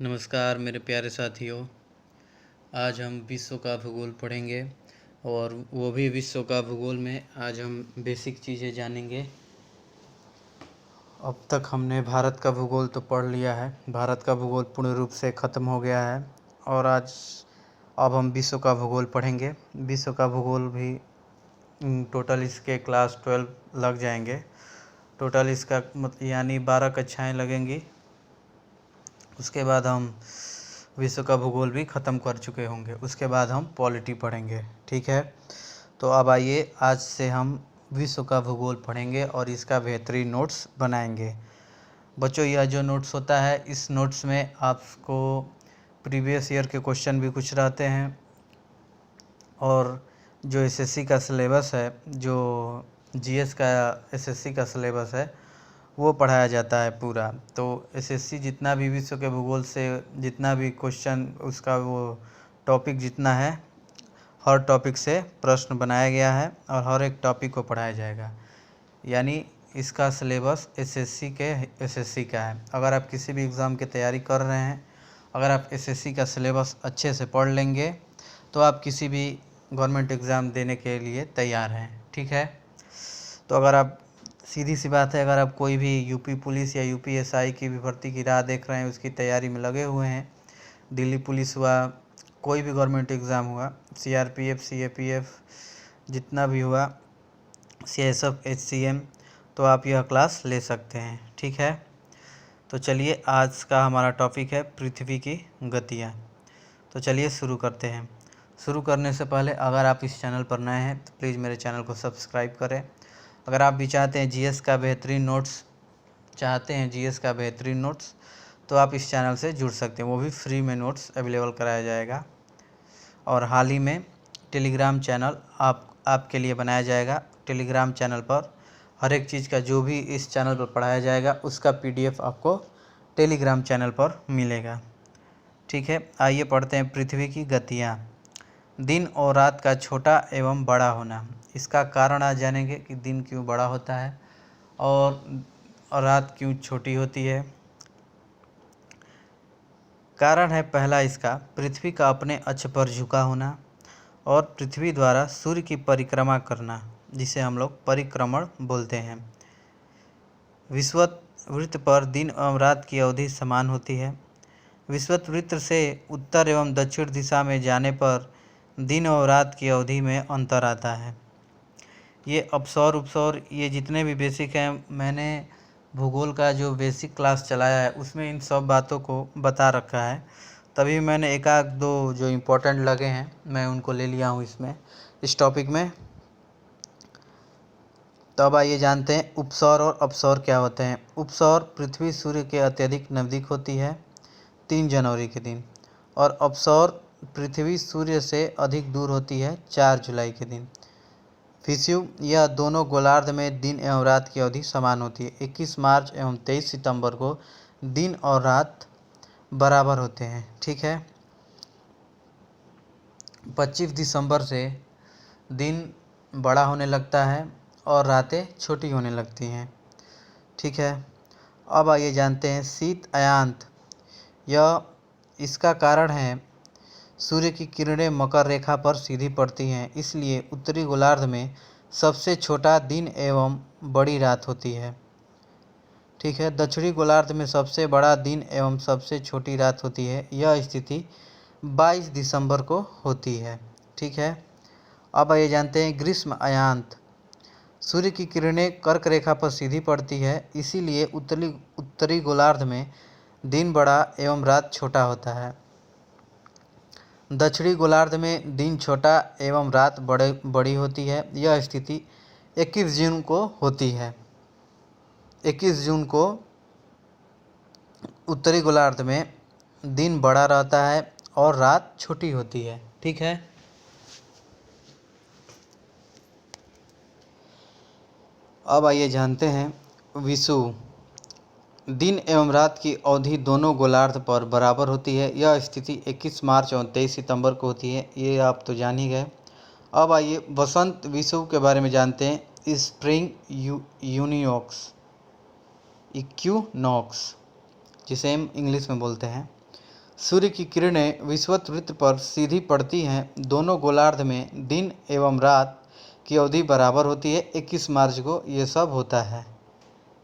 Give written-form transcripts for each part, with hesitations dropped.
नमस्कार मेरे प्यारे साथियों। आज हम विश्व का भूगोल पढ़ेंगे और वो भी विश्व का भूगोल में आज हम बेसिक चीज़ें जानेंगे। अब तक हमने भारत का भूगोल तो पढ़ लिया है, भारत का भूगोल पूर्ण रूप से ख़त्म हो गया है और अब हम विश्व का भूगोल पढ़ेंगे। विश्व का भूगोल भी टोटल इसके क्लास 12 लग जाएंगे। टोटल इसका यानी 12 कक्षाएँ लगेंगी। उसके बाद हम विश्व का भूगोल भी ख़त्म कर चुके होंगे। उसके बाद हम पॉलिटी पढ़ेंगे। ठीक है, तो अब आइए आज से हम विश्व का भूगोल पढ़ेंगे और इसका बेहतरीन नोट्स बनाएंगे। बच्चों, यह जो नोट्स होता है, इस नोट्स में आपको प्रीवियस ईयर के क्वेश्चन भी कुछ रहते हैं और जो एसएससी का सिलेबस है, जो जीएस का एसएससी का सिलेबस है, वो पढ़ाया जाता है पूरा। तो एसएससी जितना भी विश्व के भूगोल से जितना भी क्वेश्चन, उसका वो टॉपिक जितना है, हर टॉपिक से प्रश्न बनाया गया है और हर एक टॉपिक को पढ़ाया जाएगा। यानी इसका सिलेबस एसएससी का है। अगर आप किसी भी एग्ज़ाम की तैयारी कर रहे हैं, अगर आप एसएससी का सिलेबस अच्छे से पढ़ लेंगे तो आप किसी भी गवर्नमेंट एग्ज़ाम देने के लिए तैयार हैं। ठीक है, तो अगर आप सीधी सी बात है, अगर आप कोई भी यूपी पुलिस या यूपीएसआई की भी भर्ती की राह देख रहे हैं, उसकी तैयारी में लगे हुए हैं, दिल्ली पुलिस हुआ, कोई भी गवर्नमेंट एग्ज़ाम हुआ, सीआरपीएफ, सीएपीएफ, जितना भी हुआ, सीएसएफ, एचसीएम, तो आप यह क्लास ले सकते हैं। ठीक है, तो चलिए आज का हमारा टॉपिक है पृथ्वी की गतियाँ। तो चलिए शुरू करते हैं। शुरू करने से पहले अगर आप इस चैनल पर नए हैं तो प्लीज़ मेरे चैनल को सब्सक्राइब करें। अगर आप भी चाहते हैं जीएस का बेहतरीन नोट्स तो आप इस चैनल से जुड़ सकते हैं, वो भी फ्री में नोट्स अवेलेबल कराया जाएगा। और हाल ही में टेलीग्राम चैनल आपके लिए बनाया जाएगा। टेलीग्राम चैनल पर हर एक चीज़ का जो भी इस चैनल पर पढ़ाया जाएगा उसका पीडीएफ आपको टेलीग्राम चैनल पर मिलेगा। ठीक है, आइए पढ़ते हैं पृथ्वी की गतियाँ। दिन और रात का छोटा एवं बड़ा होना। इसका कारण आज जानेंगे कि दिन क्यों बड़ा होता है और रात क्यों छोटी होती है। कारण है पहला इसका पृथ्वी का अपने अक्ष पर झुका होना और पृथ्वी द्वारा सूर्य की परिक्रमा करना, जिसे हम लोग परिक्रमण बोलते हैं। विषुवत वृत्त पर दिन एवं रात की अवधि समान होती है। विषुवत वृत्त से उत्तर एवं दक्षिण दिशा में जाने पर दिन और रात की अवधि में अंतर आता है। ये अपसौर उपसौर, ये जितने भी बेसिक हैं, मैंने भूगोल का जो बेसिक क्लास चलाया है उसमें इन सब बातों को बता रखा है। तभी मैंने एक आध दो जो इम्पोर्टेंट लगे हैं मैं उनको ले लिया हूँ इस टॉपिक में। तो अब आइए जानते हैं उपसौर और अपसौर क्या होते हैं। उपसौर पृथ्वी सूर्य के अत्यधिक नज़दीक होती है 3 जनवरी के दिन, और अपसौर पृथ्वी सूर्य से अधिक दूर होती है 4 जुलाई के दिन। विषुव, यह दोनों गोलार्ध में दिन एवं रात की अवधि समान होती है। 21 मार्च एवं 23 सितंबर को दिन और रात बराबर होते हैं। ठीक है, 25 दिसंबर से दिन बड़ा होने लगता है और रातें छोटी होने लगती हैं। ठीक है, अब आइए जानते हैं शीत अयांत। इसका कारण है सूर्य की किरणें मकर रेखा पर सीधी पड़ती हैं, इसलिए उत्तरी गोलार्ध में सबसे छोटा दिन एवं बड़ी रात होती है। ठीक है, दक्षिणी गोलार्ध में सबसे बड़ा दिन एवं सबसे छोटी रात होती है। यह स्थिति 22 दिसंबर को होती है। ठीक है, अब आइए जानते हैं ग्रीष्म अयांत। सूर्य की किरणें कर्क रेखा पर सीधी पड़ती है, इसीलिए उत्तरी गोलार्ध में दिन बड़ा एवं रात छोटा होता है। दक्षिणी गोलार्ध में दिन छोटा एवं रात बड़ी होती है। यह स्थिति 21 जून को होती है। 21 जून को उत्तरी गोलार्ध में दिन बड़ा रहता है और रात छोटी होती है। ठीक है, अब आइए जानते हैं विषुव। दिन एवं रात की अवधि दोनों गोलार्ध पर बराबर होती है। यह स्थिति 21 मार्च और 23 सितंबर को होती है, ये आप तो जान ही गए। अब आइए वसंत विषुव के बारे में जानते हैं। स्प्रिंग इक्विनॉक्स, जिसे हम इंग्लिश में बोलते हैं। सूर्य की किरणें विषुवत वृत्त पर सीधी पड़ती हैं। दोनों गोलार्ध में दिन एवं रात की अवधि बराबर होती है। 21 मार्च को ये सब होता है।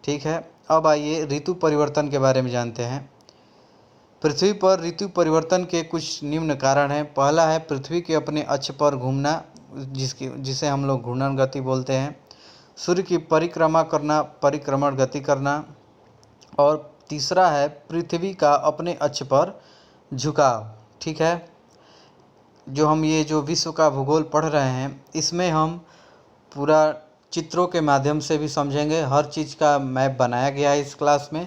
ठीक है, अब आइए ऋतु परिवर्तन के बारे में जानते हैं। पृथ्वी पर ऋतु परिवर्तन के कुछ निम्न कारण हैं। पहला है पृथ्वी के अपने अक्ष पर घूमना, जिसे हम लोग घूर्णन गति बोलते हैं। सूर्य की परिक्रमा करना, परिक्रमण गति करना। और तीसरा है पृथ्वी का अपने अक्ष पर झुकाव। ठीक है, जो विश्व का भूगोल पढ़ रहे हैं, इसमें हम पूरा चित्रों के माध्यम से भी समझेंगे। हर चीज़ का मैप बनाया गया है इस क्लास में।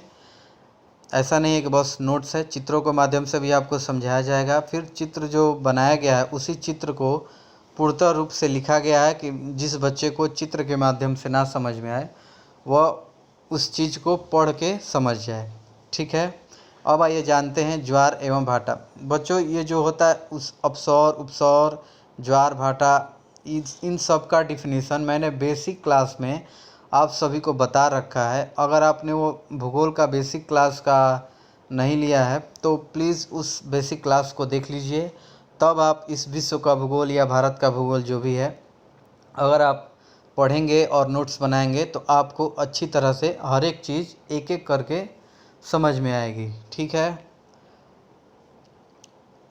ऐसा नहीं है कि बस नोट्स है, चित्रों के माध्यम से भी आपको समझाया जाएगा। फिर चित्र जो बनाया गया है उसी चित्र को पूर्णतः रूप से लिखा गया है कि जिस बच्चे को चित्र के माध्यम से ना समझ में आए वह उस चीज़ को पढ़ के समझ जाए। ठीक है, अब आइए जानते हैं ज्वार एवं भाटा। बच्चों, ये जो होता है उस अपसौर, उपसौर, ज्वार, भाटा, इन सब का डिफिनीसन मैंने बेसिक क्लास में आप सभी को बता रखा है। अगर आपने वो भूगोल का बेसिक क्लास का नहीं लिया है तो प्लीज़ उस बेसिक क्लास को देख लीजिए, तब आप इस विश्व का भूगोल या भारत का भूगोल जो भी है, अगर आप पढ़ेंगे और नोट्स बनाएंगे तो आपको अच्छी तरह से हर एक चीज़ एक एक करके समझ में आएगी। ठीक है,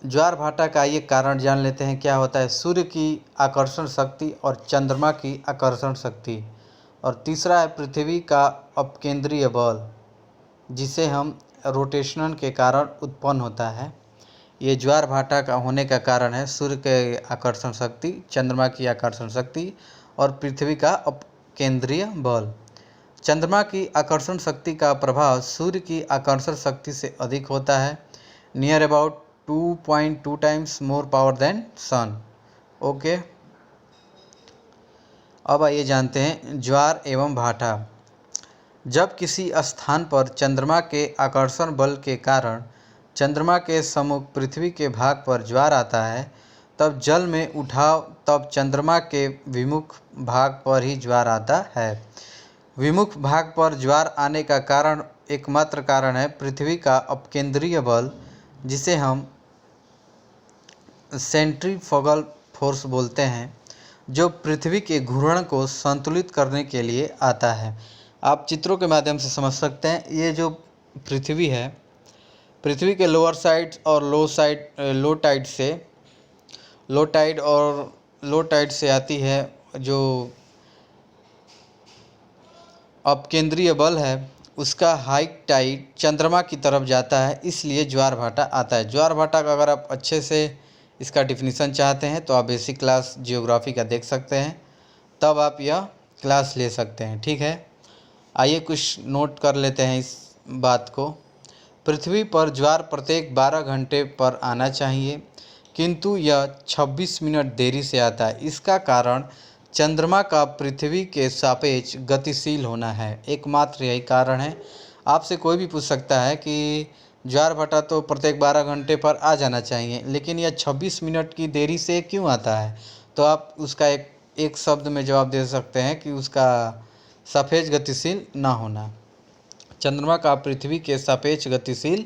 ज्वार भाटा का ये कारण जान लेते हैं क्या होता है। सूर्य की आकर्षण शक्ति और चंद्रमा की आकर्षण शक्ति। और तीसरा है पृथ्वी का अपकेंद्रीय बल, जिसे हम रोटेशन के कारण उत्पन्न होता है। ये ज्वार भाटा का होने का कारण है सूर्य के आकर्षण शक्ति, चंद्रमा की आकर्षण शक्ति और पृथ्वी का अपकेंद्रीय बल। चंद्रमा की आकर्षण शक्ति का प्रभाव सूर्य की आकर्षण शक्ति से अधिक होता है, near about 2.2 times more power than sun. Okay, अब आइए जानते हैं ज्वार एवं भाटा। जब किसी स्थान पर चंद्रमा के आकर्षण बल के कारण चंद्रमा के सम्मुख पृथ्वी के भाग पर ज्वार आता है, तब जल में उठाव, तब चंद्रमा के विमुख भाग पर ही ज्वार आता है। विमुख भाग पर ज्वार आने का कारण एकमात्र कारण है पृथ्वी का अपकेंद्रीय बल, जिसे हम सेंट्रीफ्यूगल फोर्स बोलते हैं, जो पृथ्वी के घूर्णन को संतुलित करने के लिए आता है। आप चित्रों के माध्यम से समझ सकते हैं। ये जो पृथ्वी है, पृथ्वी के लोअर साइड और लो टाइड से आती है। जो अपकेंद्रीय बल है उसका हाई टाइड चंद्रमा की तरफ जाता है, इसलिए ज्वार भाटा आता है। ज्वार भाटा का अगर आप अच्छे से इसका डिफिनीसन चाहते हैं तो आप बेसिक क्लास जियोग्राफी का देख सकते हैं, तब आप यह क्लास ले सकते हैं। ठीक है, आइए कुछ नोट कर लेते हैं इस बात को। पृथ्वी पर ज्वार प्रत्येक 12 घंटे पर आना चाहिए, किंतु यह 26 मिनट देरी से आता है। इसका कारण चंद्रमा का पृथ्वी के सापेक्ष गतिशील होना है, एकमात्र यही कारण है। आपसे कोई भी पूछ सकता है कि ज्वार भाटा तो प्रत्येक 12 घंटे पर आ जाना चाहिए, लेकिन यह 26 मिनट की देरी से क्यों आता है, तो आप उसका एक शब्द में जवाब दे सकते हैं कि उसका सापेक्ष गतिशील ना होना। चंद्रमा का पृथ्वी के सापेक्ष गतिशील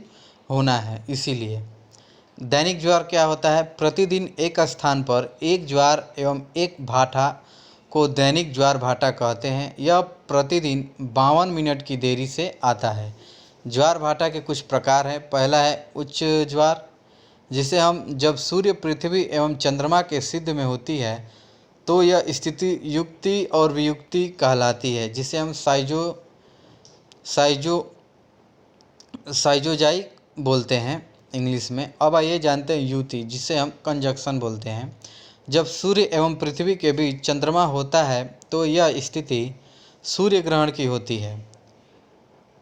होना है, इसीलिए। दैनिक ज्वार क्या होता है। प्रतिदिन एक स्थान पर एक ज्वार एवं एक भाटा को दैनिक ज्वार भाटा कहते हैं। यह प्रतिदिन 52 मिनट की देरी से आता है। ज्वार भाटा के कुछ प्रकार हैं। पहला है उच्च ज्वार, जिसे हम जब सूर्य, पृथ्वी एवं चंद्रमा के सिद्ध में होती है तो यह स्थिति युक्ति और वियुक्ति कहलाती है, जिसे हम साइजोजाई बोलते हैं इंग्लिश में। अब आइए जानते हैं युति, जिसे हम कंजक्शन बोलते हैं। जब सूर्य एवं पृथ्वी के बीच चंद्रमा होता है तो यह स्थिति सूर्य ग्रहण की होती है।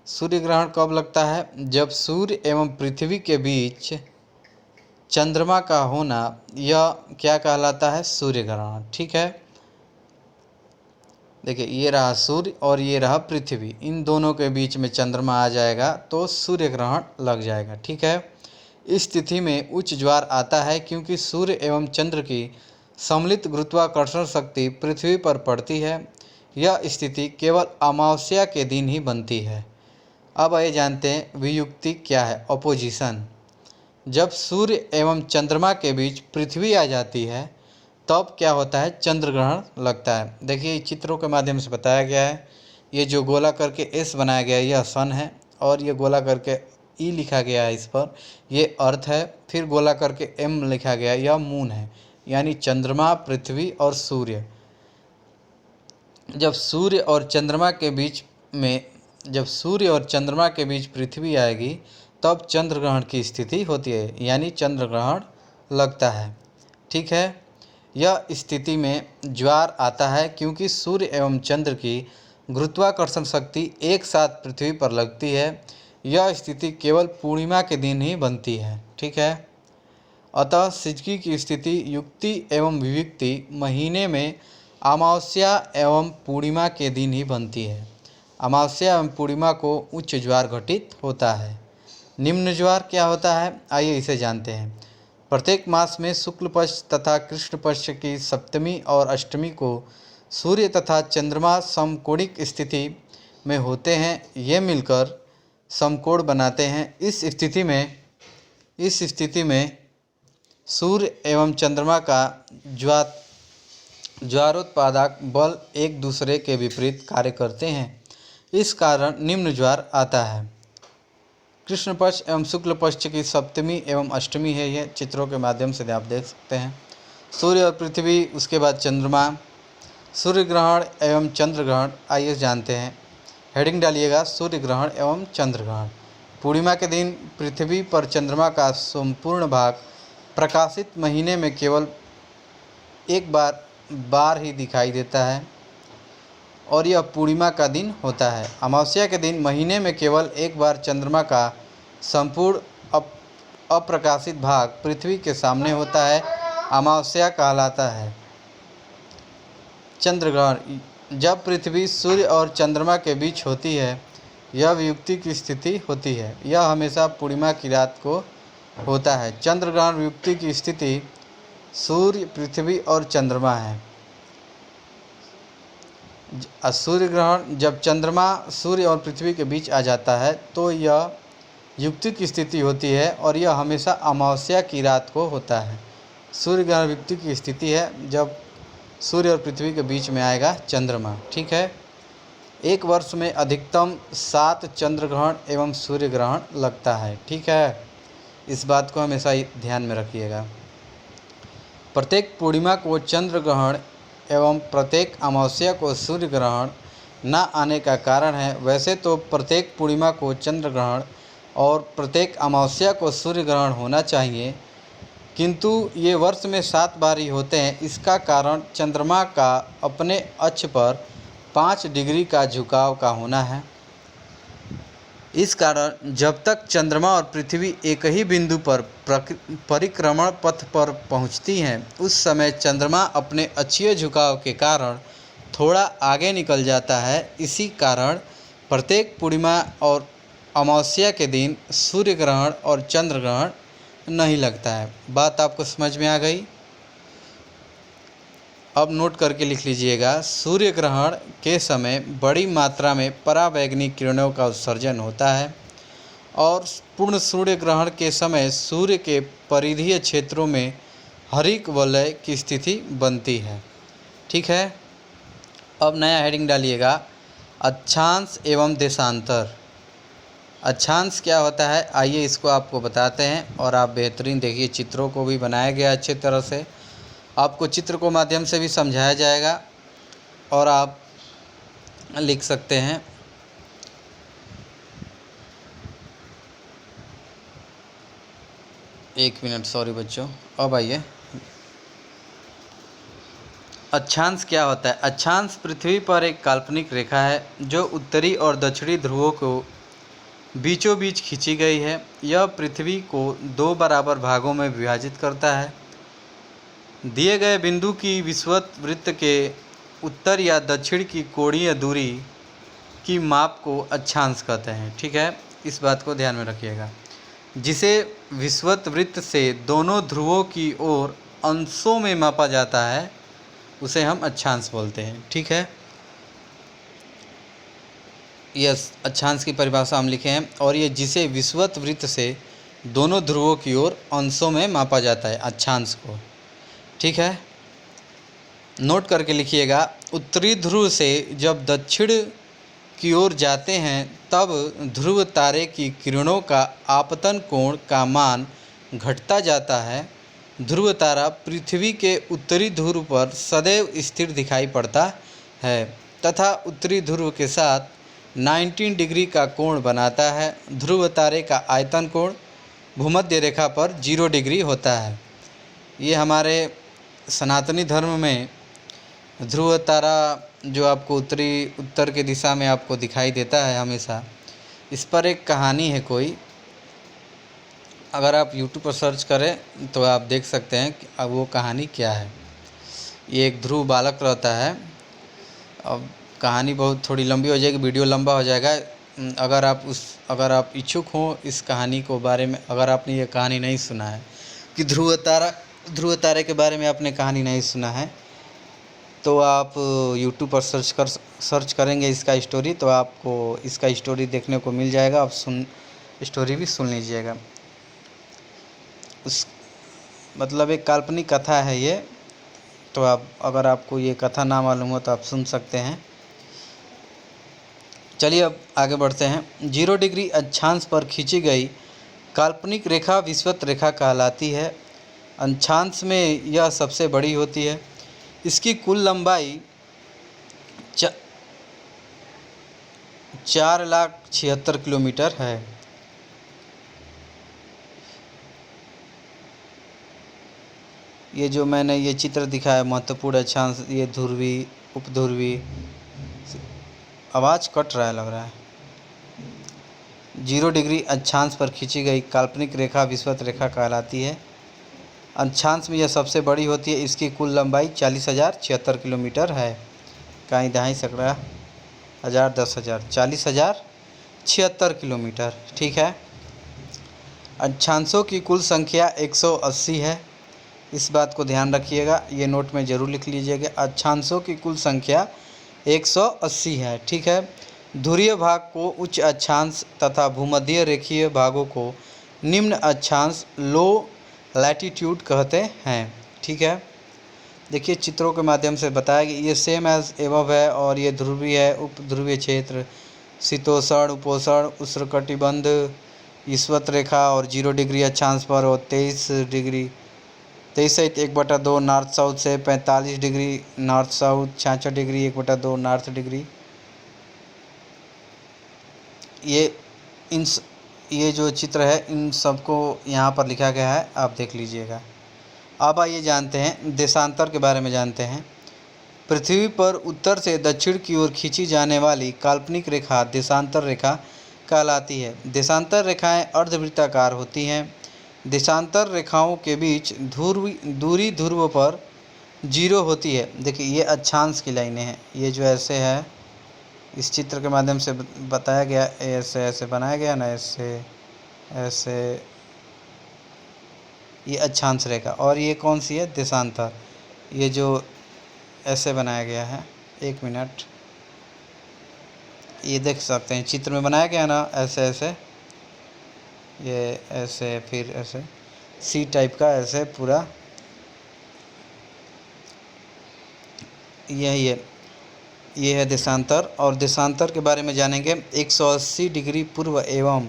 सूर्य ग्रहण कब लगता है? जब सूर्य एवं पृथ्वी के बीच चंद्रमा का होना, यह क्या कहलाता है? सूर्य ग्रहण। ठीक है, देखिए ये रहा सूर्य और ये रहा पृथ्वी, इन दोनों के बीच में चंद्रमा आ जाएगा तो सूर्य ग्रहण लग जाएगा। ठीक है, इस स्थिति में उच्च ज्वार आता है क्योंकि सूर्य एवं चंद्र की सम्मिलित गुरुत्वाकर्षण शक्ति पृथ्वी पर पड़ती है। यह स्थिति केवल अमावस्या के दिन ही बनती है। अब आइए जानते हैं वियुक्ति क्या है, अपोजिशन। जब सूर्य एवं चंद्रमा के बीच पृथ्वी आ जाती है तब क्या होता है, चंद्र ग्रहण लगता है। देखिए चित्रों के माध्यम से बताया गया है। ये जो गोला करके एस बनाया गया है यह सन है, और ये गोला करके ई लिखा गया है इस पर, ये अर्थ है। फिर गोला करके एम लिखा गया है, यह मून है। यानी चंद्रमा, पृथ्वी और सूर्य। जब सूर्य और चंद्रमा के बीच पृथ्वी आएगी तब चंद्र ग्रहण की स्थिति होती है, यानी चंद्र ग्रहण लगता है। ठीक है। यह स्थिति में ज्वार आता है क्योंकि सूर्य एवं चंद्र की गुरुत्वाकर्षण शक्ति एक साथ पृथ्वी पर लगती है। यह स्थिति केवल पूर्णिमा के दिन ही बनती है। ठीक है। अतः सिजकी की स्थिति युक्ति एवं वियुक्ति महीने में अमावस्या एवं पूर्णिमा के दिन ही बनती है। अमावस्या एवं पूर्णिमा को उच्च ज्वार घटित होता है। निम्न ज्वार क्या होता है, आइए इसे जानते हैं। प्रत्येक मास में शुक्ल पक्ष तथा कृष्ण पक्ष की सप्तमी और अष्टमी को सूर्य तथा चंद्रमा समकोणिक स्थिति में होते हैं। ये मिलकर समकोण बनाते हैं। इस स्थिति में सूर्य एवं चंद्रमा का ज्वारोत्पादक बल एक दूसरे के विपरीत कार्य करते हैं। इस कारण निम्न ज्वार आता है। कृष्ण पक्ष एवं शुक्ल पक्ष की सप्तमी एवं अष्टमी है। ये चित्रों के माध्यम से आप देख सकते हैं। सूर्य और पृथ्वी, उसके बाद चंद्रमा, सूर्य ग्रहण एवं चंद्र ग्रहण। आइए जानते हैं। हेडिंग डालिएगा, सूर्य ग्रहण एवं चंद्र ग्रहण। पूर्णिमा के दिन पृथ्वी पर चंद्रमा का संपूर्ण भाग प्रकाशित महीने में केवल एक बार ही दिखाई देता है और यह पूर्णिमा का दिन होता है। अमावस्या के दिन महीने में केवल एक बार चंद्रमा का संपूर्ण अप्रकाशित भाग पृथ्वी के सामने होता है, अमावस्या कहलाता है। चंद्र ग्रहण, जब पृथ्वी सूर्य और चंद्रमा के बीच होती है यह वियुक्ति की स्थिति होती है। यह हमेशा पूर्णिमा की रात को होता है। चंद्र ग्रहण वियुक्ति की स्थिति सूर्य, पृथ्वी और चंद्रमा है। सूर्य ग्रहण जब चंद्रमा सूर्य और पृथ्वी के बीच आ जाता है तो यह युक्ति की स्थिति होती है और यह हमेशा अमावस्या की रात को होता है। सूर्य ग्रहण युक्ति की स्थिति है जब सूर्य और पृथ्वी के बीच में आएगा चंद्रमा। ठीक है। एक वर्ष में अधिकतम 7 चंद्र ग्रहण एवं सूर्य ग्रहण लगता है। ठीक है, इस बात को हमेशा ध्यान में रखिएगा। प्रत्येक पूर्णिमा को चंद्र ग्रहण एवं प्रत्येक अमावस्या को सूर्य ग्रहण न आने का कारण है। वैसे तो प्रत्येक पूर्णिमा को चंद्र ग्रहण और प्रत्येक अमावस्या को सूर्य ग्रहण होना चाहिए, किंतु ये वर्ष में 7 बार ही होते हैं। इसका कारण चंद्रमा का अपने अक्ष पर 5 डिग्री का झुकाव का होना है। इस कारण जब तक चंद्रमा और पृथ्वी एक ही बिंदु पर परिक्रमण पथ पर पहुंचती हैं उस समय चंद्रमा अपने अक्षीय झुकाव के कारण थोड़ा आगे निकल जाता है। इसी कारण प्रत्येक पूर्णिमा और अमावस्या के दिन सूर्य ग्रहण और चंद्र ग्रहण नहीं लगता है। बात आपको समझ में आ गई? अब नोट करके लिख लीजिएगा। सूर्य ग्रहण के समय बड़ी मात्रा में पराबैंगनी किरणों का उत्सर्जन होता है और पूर्ण सूर्य ग्रहण के समय सूर्य के परिधीय क्षेत्रों में हरित वलय की स्थिति बनती है। ठीक है। अब नया हेडिंग डालिएगा, अक्षांश एवं देशांतर। अक्षांश क्या होता है, आइए इसको आपको बताते हैं और आप बेहतरीन देखिए। चित्रों को भी बनाया गया अच्छे तरह से, आपको चित्र को माध्यम से भी समझाया जाएगा और आप लिख सकते हैं। एक मिनट, सॉरी बच्चों। अब आइए, अक्षांश क्या होता है। अक्षांश पृथ्वी पर एक काल्पनिक रेखा है जो उत्तरी और दक्षिणी ध्रुवों को बीचों बीच खींची गई है। यह पृथ्वी को 2 बराबर भागों में विभाजित करता है। दिए गए बिंदु की विषुवत वृत्त के उत्तर या दक्षिण की कोणीय दूरी की माप को अक्षांश कहते हैं। ठीक है, इस बात को ध्यान में रखिएगा। जिसे विषुवत वृत्त से दोनों ध्रुवों की ओर अंशों में मापा जाता है उसे हम अक्षांश बोलते हैं। ठीक है, यह अक्षांश की परिभाषा हम लिखे हैं। और ये जिसे विषुवत वृत्त से दोनों ध्रुवों की ओर अंशों में मापा जाता है अक्षांश को। ठीक है, नोट करके लिखिएगा। उत्तरी ध्रुव से जब दक्षिण की ओर जाते हैं तब ध्रुव तारे की किरणों का आपतन कोण का मान घटता जाता है। ध्रुव तारा पृथ्वी के उत्तरी ध्रुव पर सदैव स्थिर दिखाई पड़ता है तथा उत्तरी ध्रुव के साथ 19 डिग्री का कोण बनाता है। ध्रुव तारे का आयतन कोण भूमध्य रेखा पर 0 डिग्री होता है। ये हमारे सनातनी धर्म में ध्रुव तारा जो आपको उत्तर के दिशा में आपको दिखाई देता है हमेशा, इस पर एक कहानी है कोई। अगर आप YouTube पर सर्च करें तो आप देख सकते हैं कि अब वो कहानी क्या है। ये एक ध्रुव बालक रहता है। अब कहानी बहुत थोड़ी लंबी हो जाएगी, वीडियो लंबा हो जाएगा। अगर आप इच्छुक हों इस कहानी को बारे में, अगर आपने ये कहानी नहीं सुना है कि ध्रुव तारे के बारे में आपने कहानी नहीं सुना है, तो आप YouTube पर सर्च करेंगे इसका स्टोरी, तो आपको इसका स्टोरी देखने को मिल जाएगा। आप स्टोरी भी सुन लीजिएगा। मतलब एक काल्पनिक कथा है ये, तो आप अगर आपको ये कथा ना मालूम हो तो आप सुन सकते हैं। चलिए अब आगे बढ़ते हैं। 0 डिग्री अक्षांश पर खींची गई काल्पनिक रेखा विषुवत रेखा कहलाती है। अक्षांश में यह सबसे बड़ी होती है। इसकी कुल लंबाई 4,76,000 किलोमीटर है। ये जो मैंने ये चित्र दिखाया महत्वपूर्ण अक्षांश, ये ध्रुवी, उपध्रुवी, आवाज़ कट रहा है लग रहा है। 0 डिग्री अक्षांश पर खींची गई काल्पनिक रेखा विषुवत रेखा कहलाती है। अक्षांश में यह सबसे बड़ी होती है। इसकी कुल लंबाई 40,076 किलोमीटर है। कहीं दहाई सकड़ा 10,000 40,076 किलोमीटर। ठीक है, अक्षांशों की कुल संख्या 180 है। इस बात को ध्यान रखिएगा, ये नोट में ज़रूर लिख लीजिएगा। अक्षांशों की कुल संख्या 180 है। ठीक है, ध्रुवीय भाग को उच्च अक्षांश तथा भूमध्य रेखीय भागों को निम्न अक्षांश लो लैटिट्यूड कहते हैं। ठीक है, देखिए चित्रों के माध्यम से बताया कि ये सेम एज एबव है, और ये ध्रुवीय है, उपध्रुवीय क्षेत्र, शीतोष्ण, उपोष्ण, उष्णकटिबंध, विषुवत रेखा और 0 डिग्री अक्षांश पर और 23 सहित 1/2 नॉर्थ साउथ से 45 degree north south, 66 degree 1/2 north degree. ये जो चित्र है इन सबको यहाँ पर लिखा गया है, आप देख लीजिएगा। अब आइए जानते हैं देशांतर के बारे में जानते हैं। पृथ्वी पर उत्तर से दक्षिण की ओर खींची जाने वाली काल्पनिक रेखा देशांतर रेखा कहलाती है। देशांतर रेखाएं अर्धवृत्ताकार होती हैं। देशांतर रेखाओं के बीच दूरी ध्रुव पर 0 होती है। देखिए ये अक्षांश की लाइनें हैं, ये जो ऐसे है, इस चित्र के माध्यम से बताया गया, ऐसे बनाया गया ना, ऐसे ये अक्षांश रेखा। और ये कौन सी है? देशांतर। ये जो ऐसे बनाया गया है, 1 मिनट, ये देख सकते हैं चित्र में बनाया गया ना, ऐसे ये ऐसे, फिर ऐसे सी टाइप का, ऐसे पूरा यही है, ये है देशांतर। और देशांतर के बारे में जानेंगे। 180 डिग्री पूर्व एवं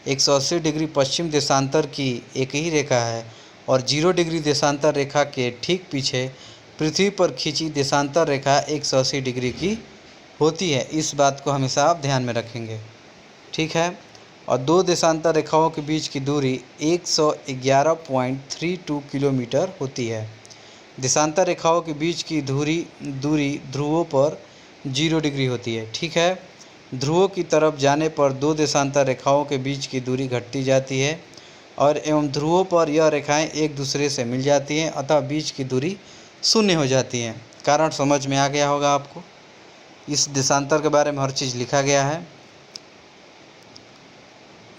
180 डिग्री पश्चिम देशांतर की एक ही रेखा है, और 0 डिग्री देशांतर रेखा के ठीक पीछे पृथ्वी पर खींची देशांतर रेखा 180 डिग्री की होती है। इस बात को हमेशा आप ध्यान में रखेंगे। ठीक है, और 2 देशांतर रेखाओं के बीच की दूरी 111.32 किलोमीटर होती है। देशांतर रेखाओं के बीच की दूरी ध्रुवों पर 0 डिग्री होती है। ठीक है, ध्रुवों की तरफ जाने पर 2 देशांतर रेखाओं के बीच की दूरी घटती जाती है, और एवं ध्रुवों पर यह रेखाएं एक दूसरे से मिल जाती हैं, अतः बीच की दूरी 0 हो जाती है। कारण समझ में आ गया होगा आपको। इस देशांतर के बारे में हर चीज़ लिखा गया है।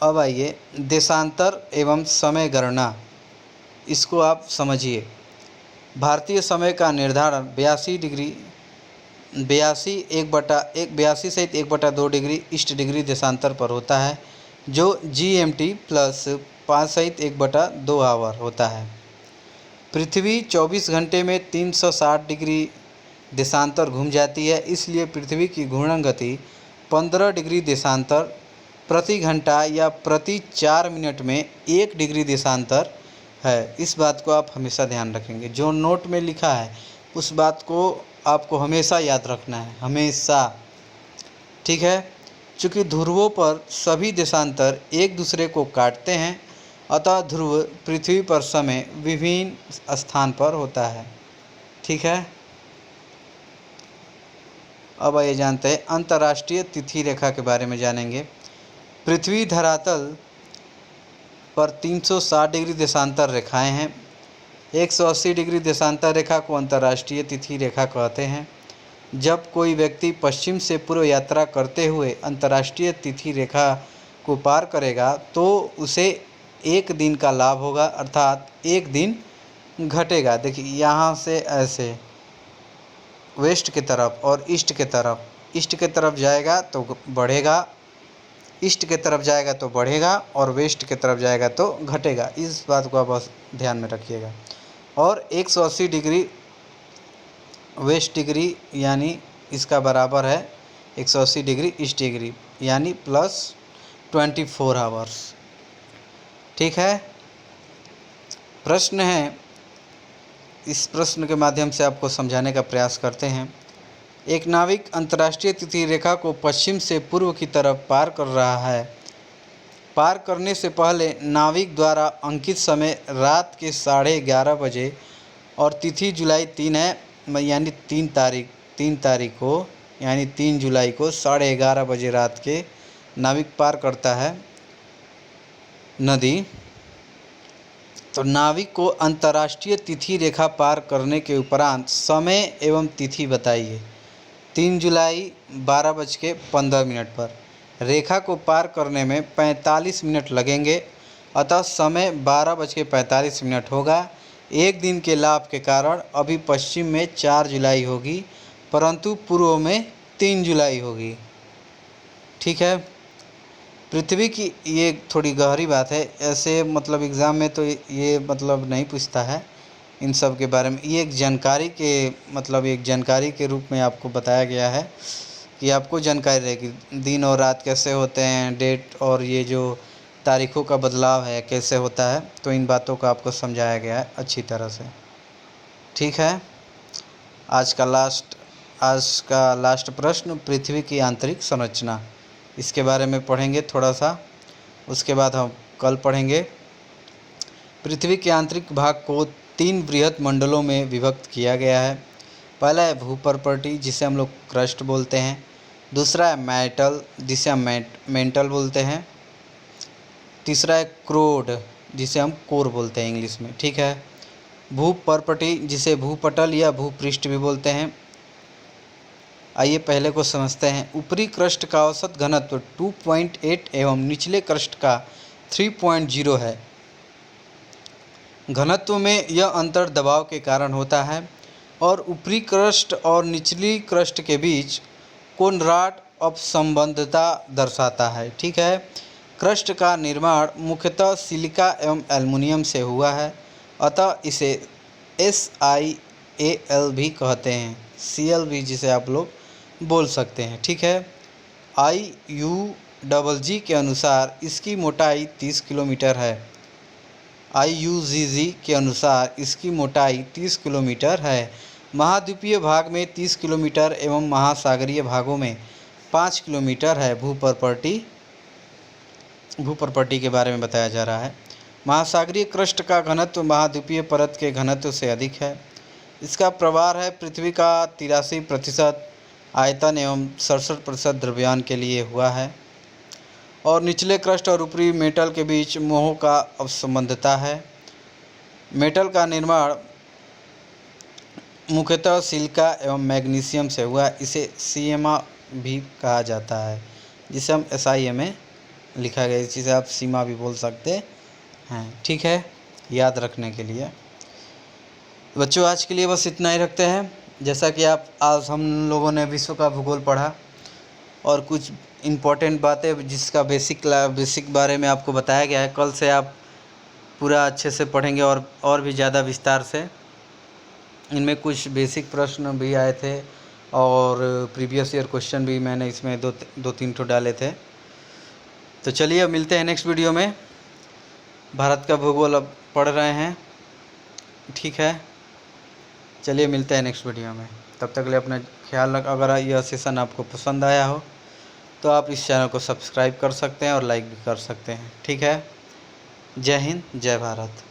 अब आइए देशांतर एवं समय गणना, इसको आप समझिए। भारतीय समय का निर्धारण 82 सहित 1/2 डिग्री ईस्ट डिग्री देशांतर पर होता है, जो GMT प्लस 5 सहित 1/2 आवर होता है। पृथ्वी 24 घंटे में 360 डिग्री देशांतर घूम जाती है, इसलिए पृथ्वी की घूर्णन गति 15 डिग्री देशांतर प्रति घंटा या प्रति 4 मिनट में 1 डिग्री देशांतर है। इस बात को आप हमेशा ध्यान रखेंगे, जो नोट में लिखा है उस बात को आपको हमेशा याद रखना है, हमेशा। ठीक है, चूँकि ध्रुवों पर सभी देशांतर एक दूसरे को काटते हैं, अतः ध्रुव पृथ्वी पर समय विभिन्न स्थान पर होता है। ठीक है, अब आइए जानते हैं अंतर्राष्ट्रीय तिथि रेखा के बारे में जानेंगे। पृथ्वी धरातल पर 360 डिग्री देशांतर रेखाएं हैं। 180 डिग्री देशांतर रेखा को अंतर्राष्ट्रीय तिथि रेखा कहते हैं। जब कोई व्यक्ति पश्चिम से पूर्व यात्रा करते हुए अंतर्राष्ट्रीय तिथि रेखा को पार करेगा तो उसे एक दिन का लाभ होगा, अर्थात एक दिन घटेगा। देखिए, यहाँ से ऐसे वेस्ट की तरफ और ईस्ट के तरफ जाएगा तो बढ़ेगा, ईस्ट की तरफ जाएगा तो बढ़ेगा और वेस्ट की तरफ जाएगा तो घटेगा। इस बात को आप बस ध्यान में रखिएगा। और 180 डिग्री वेस्ट डिग्री यानी इसका बराबर है 180 डिग्री ईस्ट डिग्री यानी +24 आवर्स। ठीक है, प्रश्न है, इस प्रश्न के माध्यम से आपको समझाने का प्रयास करते हैं। एक नाविक अंतर्राष्ट्रीय तिथि रेखा को पश्चिम से पूर्व की तरफ पार कर रहा है। पार करने से पहले नाविक द्वारा अंकित समय रात के 11:30 बजे और तिथि जुलाई 3 है, यानी 3 तारीख को यानी 3 जुलाई को 11:30 बजे रात के नाविक पार करता है नदी। तो नाविक को अंतर्राष्ट्रीय तिथि रेखा पार करने के उपरांत समय एवं तिथि बताइए। 3 जुलाई 12:15 पर। रेखा को पार करने में 45 मिनट लगेंगे, अतः समय 12:45 होगा। एक दिन के लाभ के कारण अभी पश्चिम में 4 जुलाई होगी, परंतु पूर्व में 3 जुलाई होगी। ठीक है, पृथ्वी की ये थोड़ी गहरी बात है, ऐसे मतलब एग्ज़ाम में तो ये मतलब नहीं पूछता है इन सब के बारे में। ये एक जानकारी के रूप में आपको बताया गया है कि आपको जानकारी रहेगी दिन और रात कैसे होते हैं, डेट और ये जो तारीखों का बदलाव है कैसे होता है, तो इन बातों को आपको समझाया गया है अच्छी तरह से। ठीक है, आज का लास्ट प्रश्न, पृथ्वी की आंतरिक संरचना, इसके बारे में पढ़ेंगे थोड़ा सा, उसके बाद हम कल पढ़ेंगे। पृथ्वी के आंतरिक भाग को 3 बृहद मंडलों में विभक्त किया गया है। पहला है भूपर्पटी, जिसे हम लोग क्रस्ट बोलते हैं। दूसरा है मैटल, जिसे हम मेंटल बोलते हैं। तीसरा है क्रोड, जिसे हम कोर बोलते हैं इंग्लिश में। ठीक है, भूपर्पटी, जिसे भूपटल या भूपृष्ठ भी बोलते हैं। आइए पहले को समझते हैं। ऊपरी क्रस्ट का औसत घनत्व 2.8 एवं निचले क्रस्ट का 3.0 है। घनत्व में यह अंतर दबाव के कारण होता है और ऊपरी क्रस्ट और निचली क्रस्ट के बीच कोनराड अपसंबंधता दर्शाता है। ठीक है, क्रस्ट का निर्माण मुख्यतः सिलिका एवं एल्युमिनियम से हुआ है, अतः इसे SiAl भी कहते हैं, Cl भी जिसे आप लोग बोल सकते हैं। ठीक है, IUGG के अनुसार इसकी मोटाई 30 किलोमीटर है। IUGG के अनुसार इसकी मोटाई 30 किलोमीटर है। महाद्वीपीय भाग में 30 किलोमीटर एवं महासागरीय भागों में 5 किलोमीटर है। भूपर्पटी के बारे में बताया जा रहा है। महासागरीय क्रस्ट का घनत्व महाद्वीपीय परत के घनत्व से अधिक है। इसका प्रभार है पृथ्वी का 83% आयतन एवं 67% द्रव्यमान के लिए हुआ है। और निचले क्रस्ट और ऊपरी मेटल के बीच मोह का असंबंधता है। मेटल का निर्माण मुख्यतः सिलिका एवं मैग्नीशियम से हुआ। इसे सीमा भी कहा जाता है, जिसे हम SiMa लिखा गया, जिसे आप सीमा भी बोल सकते हैं। ठीक है, याद रखने के लिए बच्चों आज के लिए बस इतना ही रखते हैं। जैसा कि आज हम लोगों ने विश्व का भूगोल पढ़ा और कुछ इम्पोर्टेंट बातें जिसका बेसिक बारे में आपको बताया गया है। कल से आप पूरा अच्छे से पढ़ेंगे और भी ज़्यादा विस्तार से। इनमें कुछ बेसिक प्रश्न भी आए थे और प्रीवियस ईयर क्वेश्चन भी मैंने इसमें दो तीन ठो डाले थे। तो चलिए अब मिलते हैं नेक्स्ट वीडियो में। भारत का भूगोल अब पढ़ रहे हैं, ठीक है। चलिए मिलते हैं नेक्स्ट वीडियो में, तब तक के लिए अपना ख्याल रख। अगर यह सेशन आपको पसंद आया हो तो आप इस चैनल को सब्सक्राइब कर सकते हैं और लाइक भी कर सकते हैं, ठीक है। जय हिंद, जय भारत।